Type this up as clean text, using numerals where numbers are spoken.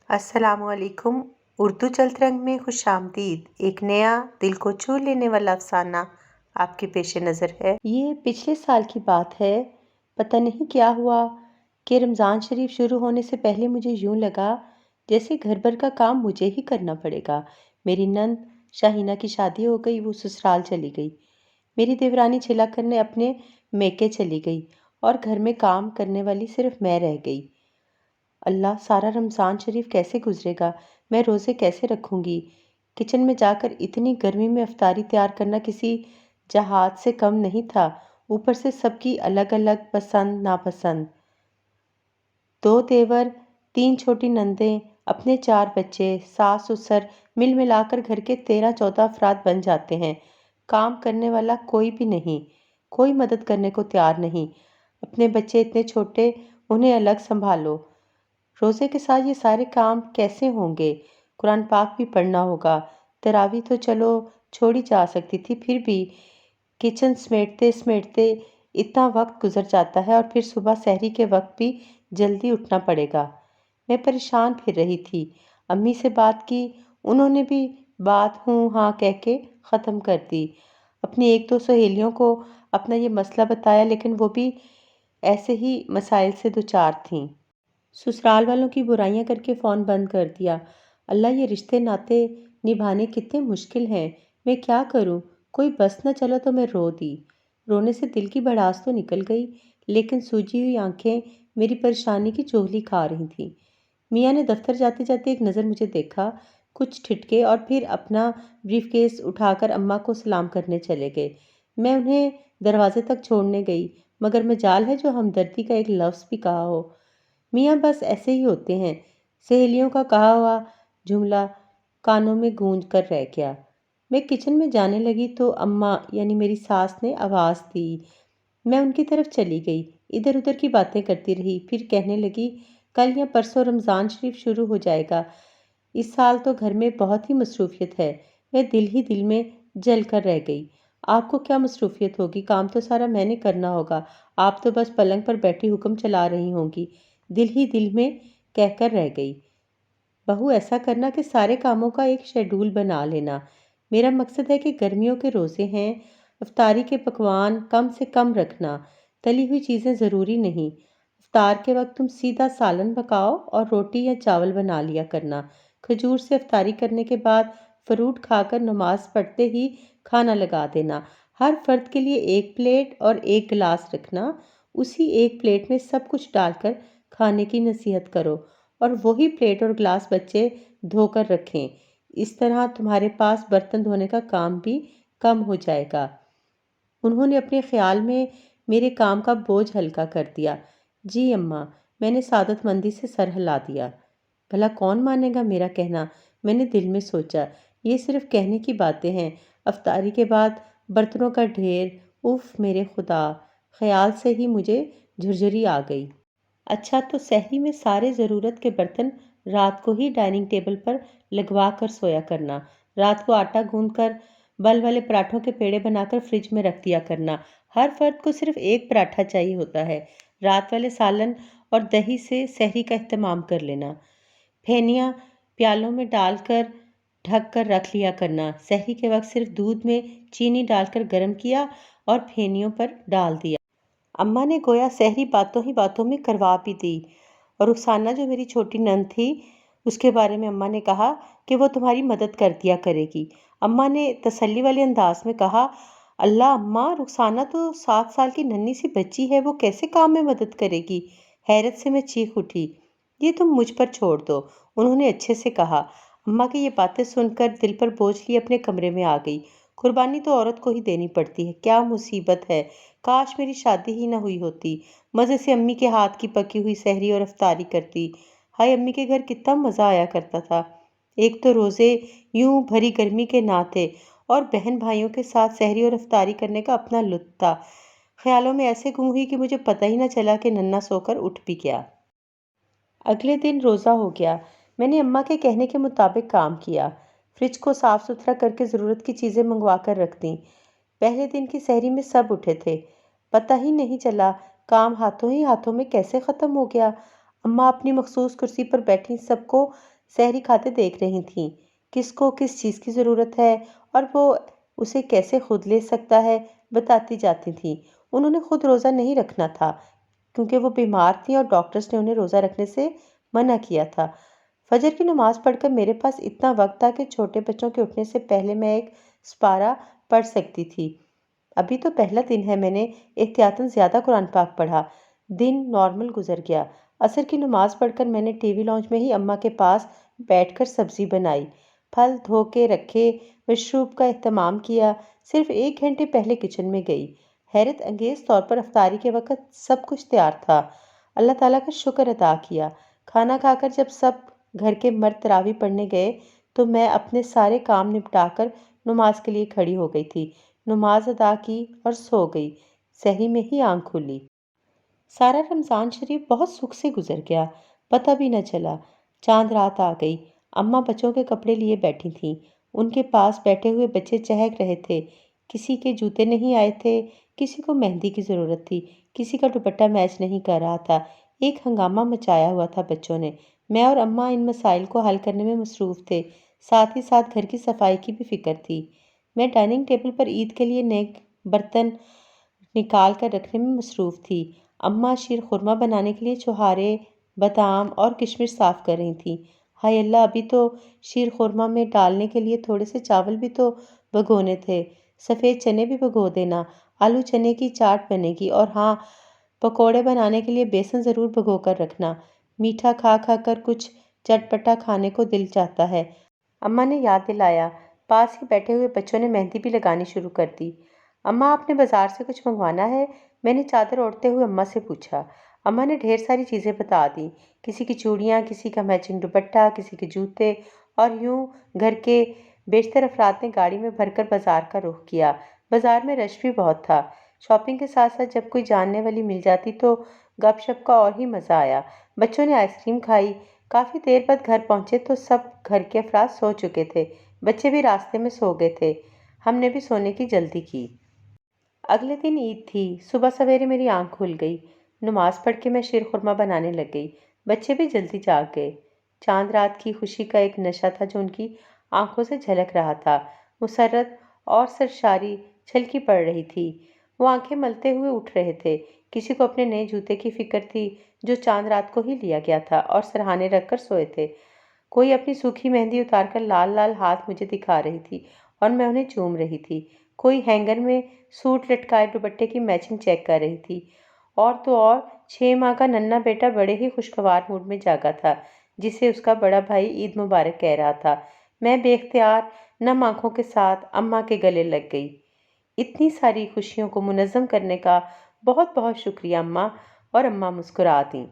अस्सलाम वालेकुम। उर्दू चलत रंग में खुश आमदीद। एक नया दिल को छू लेने वाला अफसाना आपके पेश नज़र है। ये पिछले साल की बात है। पता नहीं क्या हुआ कि रमज़ान शरीफ शुरू होने से पहले मुझे यूं लगा जैसे घर भर का काम मुझे ही करना पड़ेगा। मेरी नंद शाहीना की शादी हो गई, वो ससुराल चली गई। मेरी देवरानी छिला करने अपने मेके चली गई और घर में काम करने वाली सिर्फ मैं रह गई। अल्लाह, सारा रमज़ान शरीफ कैसे गुजरेगा? मैं रोज़े कैसे रखूंगी? किचन में जाकर इतनी गर्मी में अफ्तारी तैयार करना किसी जहाज से कम नहीं था। ऊपर से सबकी अलग अलग पसंद नापसंद। 2 देवर, 3 छोटी नंदें, अपने 4 बच्चे, सास ससुर, मिल मिलाकर घर के 13-14 अफराद बन जाते हैं। काम करने वाला कोई भी नहीं, कोई मदद करने को तैयार नहीं। अपने बच्चे इतने छोटे, उन्हें अलग संभालो। रोज़े के साथ ये सारे काम कैसे होंगे? कुरान पाक भी पढ़ना होगा। तरावी तो चलो छोड़ी जा सकती थी, फिर भी किचन समेटते समेटते इतना वक्त गुजर जाता है और फिर सुबह सहरी के वक्त भी जल्दी उठना पड़ेगा। मैं परेशान फिर रही थी। अम्मी से बात की, उन्होंने भी बात हूँ हाँ कह के ख़त्म कर दी। अपनी 1-2 सहेलियों को अपना ये मसला बताया, लेकिन वो भी ऐसे ही मसाइल से दुचार थीं। ससुराल वालों की बुराइयां करके फ़ोन बंद कर दिया। अल्लाह, ये रिश्ते नाते निभाने कितने मुश्किल हैं। मैं क्या करूं? कोई बस न चला तो मैं रो दी। रोने से दिल की भड़ास तो निकल गई, लेकिन सूजी हुई आंखें मेरी परेशानी की चुगली खा रही थीं। मियाँ ने दफ्तर जाते जाते एक नज़र मुझे देखा, कुछ ठिठके और फिर अपना ब्रीफकेस उठाकर अम्मा को सलाम करने चले गए। मैं उन्हें दरवाजे तक छोड़ने गई, मगर मजाल है जो हमदर्दी का एक लफ्ज़ भी कहा हो। मियाँ बस ऐसे ही होते हैं। सहेलियों का कहा हुआ जुमला कानों में गूंज कर रह गया। मैं किचन में जाने लगी तो अम्मा यानी मेरी सास ने आवाज़ दी। मैं उनकी तरफ चली गई, इधर उधर की बातें करती रही। फिर कहने लगी, कल या परसों रमज़ान शरीफ शुरू हो जाएगा। इस साल तो घर में बहुत ही मसरूफियत है। मैं दिल ही दिल में जल कर रह गई। आपको क्या मसरूफियत होगी? काम तो सारा मैंने करना होगा। आप तो बस पलंग पर बैठी हुक्म चला रही होंगी। दिल ही दिल में कहकर रह गई। बहू, ऐसा करना कि सारे कामों का एक शेड्यूल बना लेना। मेरा मकसद है कि गर्मियों के रोज़े हैं, इफ्तारी के पकवान कम से कम रखना। तली हुई चीज़ें ज़रूरी नहीं। इफ्तार के वक्त तुम सीधा सालन पकाओ और रोटी या चावल बना लिया करना। खजूर से इफ्तारी करने के बाद फ्रूट खाकर नमाज पढ़ते ही खाना लगा देना। हर फर्द के लिए एक प्लेट और एक गिलास रखना। उसी एक प्लेट में सब कुछ डालकर खाने की नसीहत करो और वही प्लेट और ग्लास बच्चे धोकर रखें। इस तरह तुम्हारे पास बर्तन धोने का काम भी कम हो जाएगा। उन्होंने अपने ख्याल में मेरे काम का बोझ हल्का कर दिया। जी अम्मा, मैंने सादतमंदी से सर हिला दिया। भला कौन मानेगा मेरा कहना? मैंने दिल में सोचा, ये सिर्फ कहने की बातें हैं। अफ्तारी के बाद बर्तनों का ढेर, उफ मेरे खुदा! ख्याल से ही मुझे झुरझुरी आ गई। अच्छा, तो सहरी में सारे ज़रूरत के बर्तन रात को ही डाइनिंग टेबल पर लगवा कर सोया करना। रात को आटा गूंद कर बल वाले पराठों के पेड़े बनाकर फ्रिज में रख दिया करना। हर फर्द को सिर्फ एक पराठा चाहिए होता है। रात वाले सालन और दही से सहरी का इत्तेमाम कर लेना। फेनियाँ प्यालों में डालकर ढक कर रख लिया करना। सहरी के वक्त सिर्फ दूध में चीनी डालकर गर्म किया और फेनियों पर डाल दिया। अम्मा ने गोया सहरी बातों ही बातों में करवा भी दी। और रुखसाना जो मेरी छोटी नंद थी, उसके बारे में अम्मा ने कहा कि वो तुम्हारी मदद कर दिया करेगी। अम्मा ने तसल्ली वाले अंदाज में कहा, अल्लाह अम्मा, रुखसाना तो 7 साल की नन्ही सी बच्ची है, वो कैसे काम में मदद करेगी? हैरत से मैं चीख उठी। ये तुम मुझ पर छोड़ दो, उन्होंने अच्छे से कहा। अम्मा की ये बातें सुनकर दिल पर बोझ लिए अपने कमरे में आ गई। कुर्बानी तो औरत को ही देनी पड़ती है, क्या मुसीबत है। काश मेरी शादी ही ना हुई होती। मज़े से अम्मी के हाथ की पकी हुई सहरी और इफ्तारी करती। हाय, अम्मी के घर कितना मज़ा आया करता था। एक तो रोज़े यूं भरी गर्मी के ना थे, और बहन भाइयों के साथ सहरी और इफ्तारी करने का अपना लुत्फ था। ख्यालों में ऐसे गुम हुई कि मुझे पता ही ना चला कि नन्ना सोकर उठ भी गया। अगले दिन रोज़ा हो गया। मैंने अम्मा के कहने के मुताबिक काम किया। फ्रिज को साफ़ सुथरा करके ज़रूरत की चीज़ें मंगवा कर रख दी। पहले दिन की सहरी में सब उठे थे। पता ही नहीं चला काम हाथों ही हाथों में कैसे ख़त्म हो गया। اماں اپنی مخصوص کرسی پر بیٹھی سب کو سحری کھاتے دیکھ رہی تھیں۔ کس کو کس چیز کی ضرورت ہے اور وہ اسے کیسے خود لے سکتا ہے، بتاتی جاتی تھیں۔ انہوں نے خود روزہ نہیں رکھنا تھا کیونکہ وہ بیمار تھیں اور ڈاکٹرز نے انہیں روزہ رکھنے سے منع کیا تھا۔ فجر کی نماز پڑھ کر میرے پاس اتنا وقت تھا کہ چھوٹے بچوں کے اٹھنے سے پہلے میں ایک سپارہ پڑھ سکتی تھی۔ ابھی تو پہلا دن ہے، میں نے احتیاطاً زیادہ قرآن پاک پڑھا۔ دن نارمل گزر گیا۔ عصر کی نماز پڑھ کر میں نے ٹی وی لاؤنج میں ہی اماں کے پاس بیٹھ کر سبزی بنائی، پھل دھو کے رکھے، مشروب کا اہتمام کیا۔ صرف 1 گھنٹے پہلے کچن میں گئی۔ حیرت انگیز طور پر افطاری کے وقت سب کچھ تیار تھا۔ اللہ تعالیٰ کا شکر ادا کیا۔ کھانا کھا کر جب سب گھر کے مرد تراویح پڑھنے گئے تو میں اپنے سارے کام نپٹا کر نماز کے لیے کھڑی ہو گئی تھی۔ نماز ادا کی اور سو گئی۔ سحری میں ہی آنکھ کھلی۔ سارا رمضان شریف بہت سکھ سے گزر گیا، پتہ بھی نہ چلا۔ چاند رات آ گئی۔ اماں بچوں کے کپڑے لیے بیٹھی تھیں۔ ان کے پاس بیٹھے ہوئے بچے چہک رہے تھے۔ کسی کے جوتے نہیں آئے تھے، کسی کو مہندی کی ضرورت تھی، کسی کا دوپٹہ میچ نہیں کر رہا تھا۔ ایک ہنگامہ مچایا ہوا تھا بچوں نے۔ میں اور اماں ان مسائل کو حل کرنے میں مصروف تھے، ساتھ ہی ساتھ گھر کی صفائی کی بھی فکر تھی۔ میں ڈائننگ ٹیبل پر عید کے لیے نئے برتن نکال کر رکھنے میں مصروف تھی۔ اماں شیر خورمہ بنانے کے لیے چھوہارے، بادام اور کشمش صاف کر رہی تھیں۔ ہائے اللہ، ابھی تو شیر خورمہ میں ڈالنے کے لیے تھوڑے سے چاول بھی تو بھگونے تھے۔ سفید چنے بھی بھگو دینا، آلو چنے کی چاٹ بنے گی، اور ہاں، پکوڑے بنانے کے لیے بیسن ضرور بھگو کر رکھنا۔ میٹھا کھا کھا کر کچھ چٹپٹا کھانے کو دل چاہتا ہے۔ اماں نے یاد دلایا۔ پاس ہی بیٹھے ہوئے بچوں نے مہندی بھی لگانی شروع کر دی۔ اماں، آپ نے بازار سے کچھ منگوانا ہے؟ میں نے چادر اوڑھتے ہوئے اماں سے پوچھا۔ اماں نے ڈھیر ساری چیزیں بتا دیں، کسی کی چوڑیاں، کسی کا میچنگ دوپٹہ، کسی کے جوتے، اور یوں گھر کے بیشتر افراد نے گاڑی میں بھر کر بازار کا رخ کیا۔ بازار میں رش بھی بہت تھا۔ شاپنگ کے ساتھ ساتھ جب کوئی جاننے والی مل جاتی تو گپ شپ کا اور ہی مزہ آیا۔ بچوں نے آئس کریم کھائی۔ کافی دیر بعد گھر پہنچے تو سب گھر کے افراد سو چکے تھے۔ بچے بھی راستے میں سو گئے تھے۔ ہم نے بھی سونے کی جلدی کی۔ اگلے دن عید تھی۔ صبح سویرے میری آنکھ کھل گئی۔ نماز پڑھ کے میں شیر خورمہ بنانے لگ گئی۔ بچے بھی جلدی جاگ گئے۔ چاند رات کی خوشی کا ایک نشہ تھا جو ان کی آنکھوں سے جھلک رہا تھا۔ مسرت اور سرشاری چھلکی پڑ رہی تھی۔ وہ آنکھیں ملتے ہوئے اٹھ رہے تھے۔ کسی کو اپنے نئے جوتے کی فکر تھی جو چاند رات کو ہی لیا گیا تھا، اور سرہانے رکھ کر سوئے تھے۔ کوئی اپنی سوکھی مہندی اتار کر لال لال ہاتھ مجھے دکھا رہی تھی اور میں انہیں چوم رہی تھی۔ کوئی ہینگر میں سوٹ لٹکائے دوپٹے کی میچنگ چیک کر رہی تھی، اور تو اور 6 ماہ کا ننھا بیٹا بڑے ہی خوشگوار موڈ میں جاگا تھا، جسے اس کا بڑا بھائی عید مبارک کہہ رہا تھا۔ میں بے اختیار نم آنکھوں کے ساتھ اماں کے گلے لگ گئی۔ اتنی ساری خوشیوں کو منظم کرنے کا بہت بہت شکریہ اماں، اور اماں مسکرا دیں۔